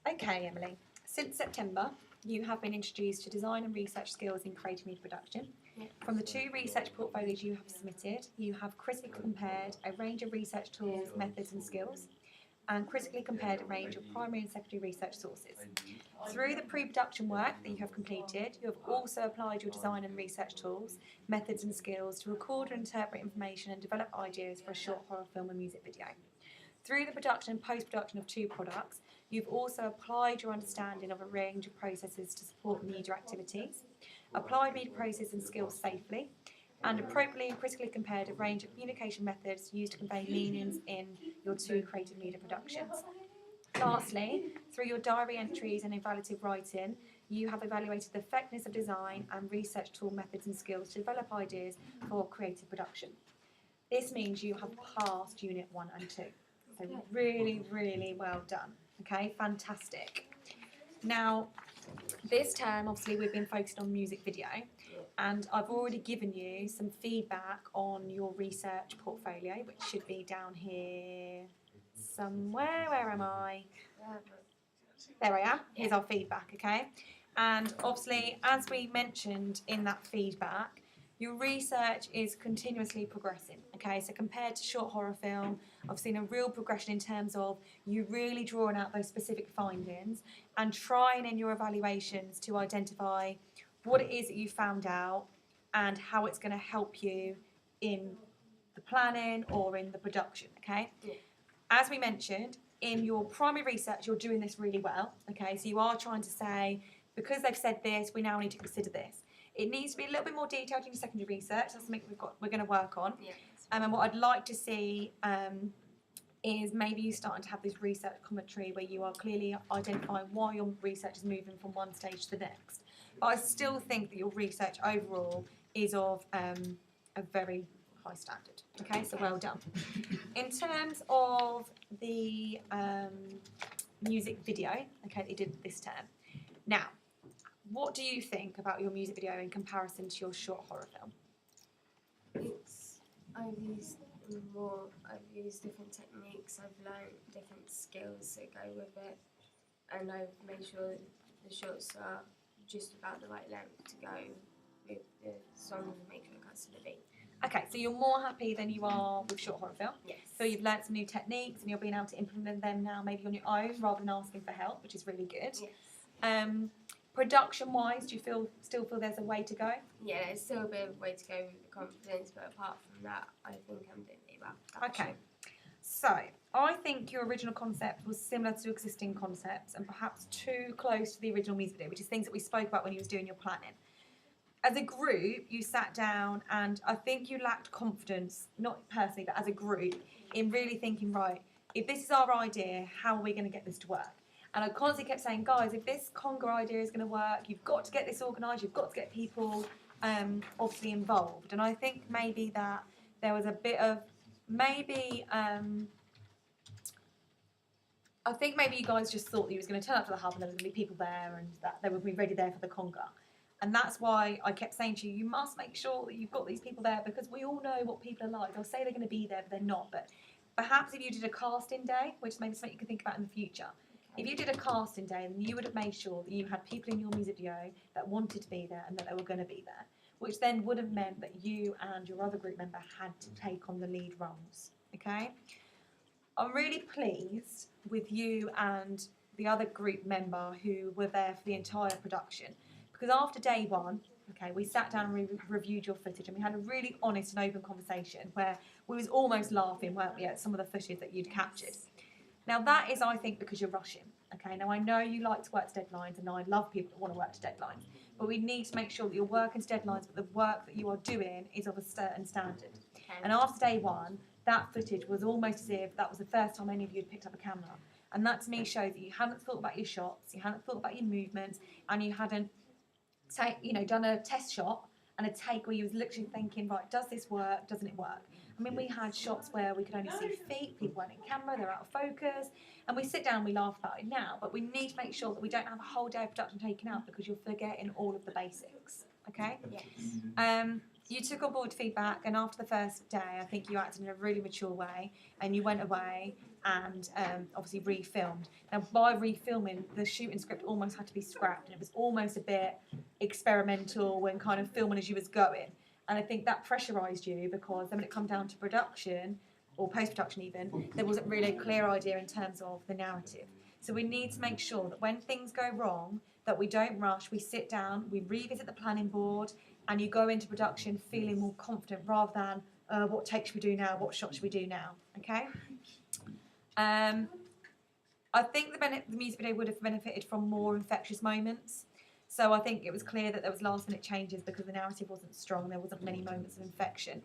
Okay, Emily. Since September, you have been introduced to design and research skills in creative media production. Yeah. From the 2 research portfolios you have submitted, you have critically compared a range of research tools, methods, and skills, and critically compared a range of primary and secondary research sources. Through the pre-production work that you have completed, you have also applied your design and research tools, methods, and skills to record and interpret information and develop ideas for a short horror film and music video. Through the production and post-production of 2 products, you've also applied your understanding of a range of processes to support media activities, applied media processes and skills safely, and appropriately and critically compared a range of communication methods used to convey meanings in your 2 creative media productions. Lastly, through your diary entries and evaluative writing, you have evaluated the effectiveness of design and research tool methods and skills to develop ideas for creative production. This means you have passed Unit 1 and 2. So really, really well done. Okay, fantastic. Now, this term, obviously, we've been focused on music video, and I've already given you some feedback on your research portfolio, which should be down here somewhere. Where am I? There I am. Here's our feedback, okay? And obviously, as we mentioned in that feedback, your research is continuously progressing, okay? So compared to short horror film, I've seen a real progression in terms of you really drawing out those specific findings and trying in your evaluations to identify what it is that you found out and how it's going to help you in the planning or in the production, okay? Yeah. As we mentioned, in your primary research, you're doing this really well, okay? So you are trying to say, because they've said this, we now need to consider this. It needs to be a little bit more detailed in your secondary research. That's something we're going to work on. Yeah. And what I'd like to see is maybe you starting to have this research commentary where you are clearly identifying why your research is moving from one stage to the next. But I still think that your research overall is of a very high standard. Okay, so well done. In terms of the music video, okay, that you did this term. Now, what do you think about your music video in comparison to your short horror film? I've used different techniques, I've learned different skills that go with it, and I've made sure the shots are just about the right length to go with the song and make sure it cuts to the beat. Okay, so you're more happy than you are with short horror film? Yes. So you've learnt some new techniques and you're being able to implement them now maybe on your own rather than asking for help, which is really good. Yes. Production-wise, do you still feel there's a way to go? Yeah, there's still a bit of a way to go with the confidence, but apart from that, I think I'm doing really well. Okay. So, I think your original concept was similar to existing concepts and perhaps too close to the original music video, which is things that we spoke about when you was doing your planning. As a group, you sat down and I think you lacked confidence, not personally, but as a group, in really thinking, right, if this is our idea, how are we going to get this to work? And I constantly kept saying, guys, if this conga idea is going to work, you've got to get this organised, you've got to get people obviously involved. And I think maybe that there was a bit of, I think maybe you guys just thought that you was going to turn up to the hub and there was going to be people there and that they would be ready there for the conga. And that's why I kept saying to you, you must make sure that you've got these people there because we all know what people are like. They'll say they're going to be there, but they're not. But perhaps if you did a casting day, which is maybe something you can think about in the future, if you did a casting day, then you would have made sure that you had people in your music video that wanted to be there and that they were going to be there, which then would have meant that you and your other group member had to take on the lead roles, okay? I'm really pleased with you and the other group member who were there for the entire production, because after day 1, okay, we sat down and reviewed your footage and we had a really honest and open conversation where we was almost laughing, weren't we, at some of the footage that you'd captured. Now that is, I think, because you're rushing, okay? Now I know you like to work to deadlines and I love people that want to work to deadlines, but we need to make sure that you're working to deadlines, but the work that you are doing is of a certain standard. Okay. And after day 1, that footage was almost as if that was the first time any of you had picked up a camera. And that to me shows that you hadn't thought about your shots, you hadn't thought about your movements, and you hadn't done a test shot and a take where you was literally thinking, right, does this work, doesn't it work? I mean, we had shots where we could only see feet, people weren't in camera, they're out of focus, and we sit down and we laugh about it now, but we need to make sure that we don't have a whole day of production taken out because you're forgetting all of the basics, okay? Yes. You took on board feedback, and after the first day, I think you acted in a really mature way, and you went away and obviously refilmed. Now, by refilming, the shooting script almost had to be scrapped, and it was almost a bit experimental when kind of filming as you was going. And I think that pressurised you, because then when it come down to production, or post-production even, there wasn't really a clear idea in terms of the narrative. So we need to make sure that when things go wrong, that we don't rush, we sit down, we revisit the planning board, and you go into production feeling more confident rather than what take should we do now, what shot should we do now, okay? I think the music video would have benefited from more infectious moments. So I think it was clear that there was last minute changes because the narrative wasn't strong, there wasn't many moments of infection.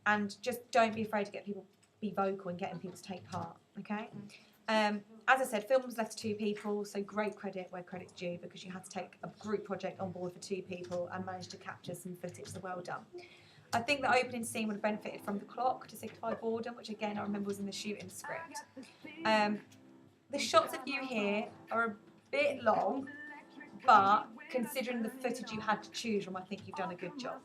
And just don't be afraid to get people, be vocal and getting people to take part, okay? As I said, film was left to 2 people, so great credit where credit's due, because you had to take a group project on board for 2 people and managed to capture some footage, so well done. I think the opening scene would have benefited from the clock to signify boredom, which again I remember was in the shooting script. The shots of you here are a bit long, but considering the footage you had to choose from, I think you've done a good job.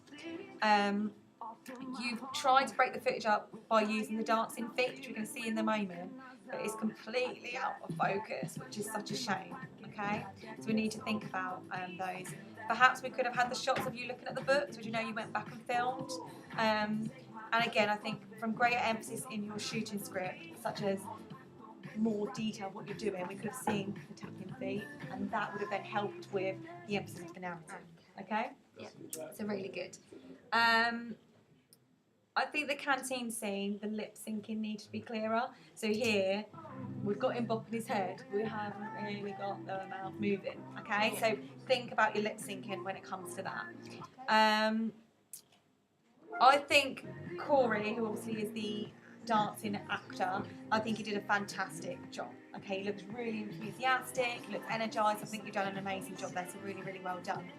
You've tried to break the footage up by using the dancing feet, which we're going to see in the moment, but it's completely out of focus, which is such a shame, okay? So we need to think about those. Perhaps we could have had the shots of you looking at the books, which you know you went back and filmed. And again, I think from greater emphasis in your shooting script, such as more detail of what you're doing, we could have seen the tapping feet, and that would have then helped with the emphasis of the narrative, okay? Yeah. So really good. I think the canteen scene, the lip syncing needs to be clearer. So here, we've got him bopping his head. We haven't really got the mouth moving. Okay, so think about your lip syncing when it comes to that. I think Corey, who obviously is the dancing actor, I think he did a fantastic job. Okay, he looks really enthusiastic, he looks energised. I think you've done an amazing job there, so really, really well done.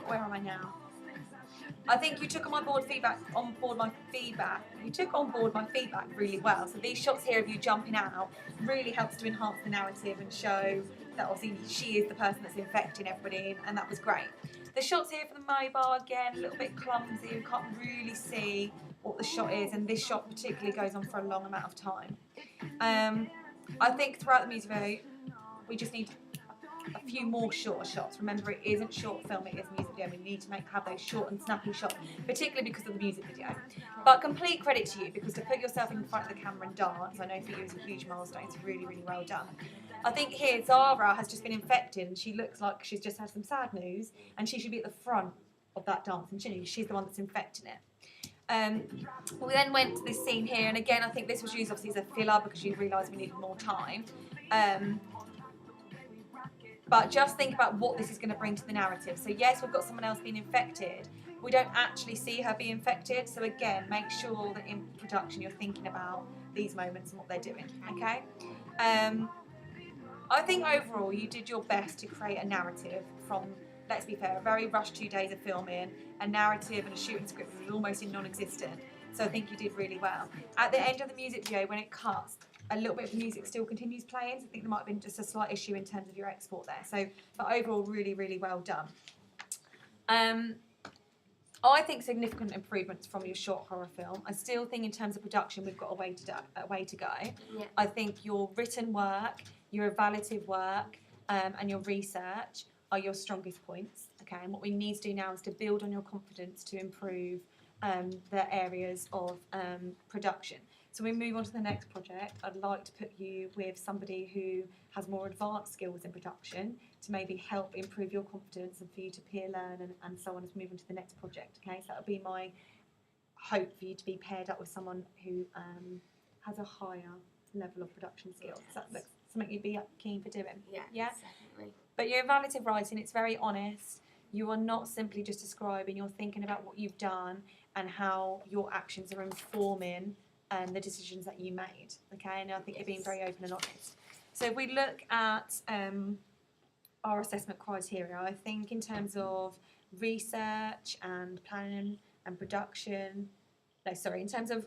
Where am I now? I think you took on board my feedback. You took on board my feedback really well. So these shots here of you jumping out really helps to enhance the narrative and show that obviously she is the person that's infecting everybody, and that was great. The shots here for the mobile, again, a little bit clumsy. You can't really see what the shot is, and this shot particularly goes on for a long amount of time. I think throughout the music video, we just need a few more shorter shots. Remember, it isn't short film, it is music video. We need to have those short and snappy shots, particularly because of the music video. But complete credit to you, because to put yourself in front of the camera and dance, I know for you is a huge milestone. It's really, really well done. I think here Zara has just been infected, and she looks like she's just had some sad news, and she should be at the front of that dance, and she's the one that's infecting it. We then went to this scene here, and again I think this was used obviously as a filler because you realised we needed more time. But just think about what this is going to bring to the narrative. So yes, we've got someone else being infected. We don't actually see her be infected. So again, make sure that in production you're thinking about these moments and what they're doing, okay? I think overall you did your best to create a narrative from, let's be fair, a very rushed 2 days of filming, a narrative and a shooting script that was almost non-existent. So I think you did really well. At the end of the music video, when it cuts, a little bit of the music still continues playing, so I think there might have been just a slight issue in terms of your export there. So, but overall, really, really well done. I think significant improvements from your short horror film. I still think in terms of production, we've got a way to go. Yeah. I think your written work, your evaluative work, and your research are your strongest points. Okay, and what we need to do now is to build on your confidence to improve the areas of production. So we move on to the next project. I'd like to put you with somebody who has more advanced skills in production to maybe help improve your confidence and for you to peer learn and so on as we move on to the next project. Okay, so that would be my hope for you to be paired up with someone who has a higher level of production skills. So that's something you'd be keen for doing. Yeah, definitely. But your evaluative writing, it's very honest. You are not simply just describing, you're thinking about what you've done and how your actions are informing the decisions that you made, okay? And I think you're being very open and honest. So if we look at our assessment criteria, I think in terms of research and planning and production, in terms of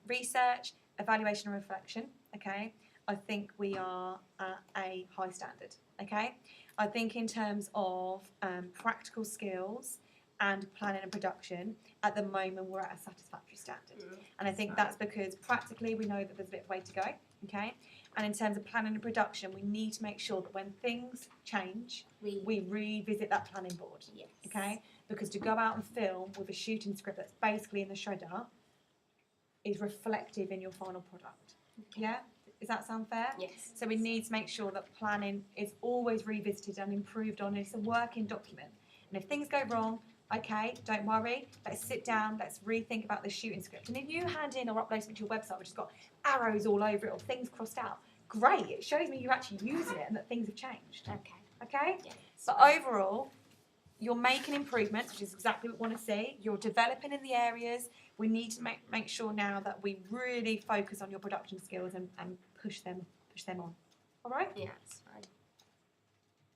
research, evaluation and reflection, okay? I think we are at a high standard, okay? I think in terms of practical skills and planning and production, at the moment we're at a satisfactory standard. And I think that's because practically we know that there's a bit of way to go, okay? And in terms of planning and production, we need to make sure that when things change, we revisit that planning board, Yes. okay? Because to go out and film with a shooting script that's basically in the shredder is reflective in your final product. Okay. Yeah? Does that sound fair? Yes. So we need to make sure that planning is always revisited and improved on. It's a working document. And if things go wrong, okay, don't worry. Let's sit down. Let's rethink about the shooting script. And if you hand in or upload something to your website which has got arrows all over it or things crossed out, great. It shows me you're actually using it and that things have changed. Okay. Okay? Yes. But overall, you're making improvements, which is exactly what we want to see. You're developing in the areas. We need to make sure now that we really focus on your production skills and push them on. All right? Yes.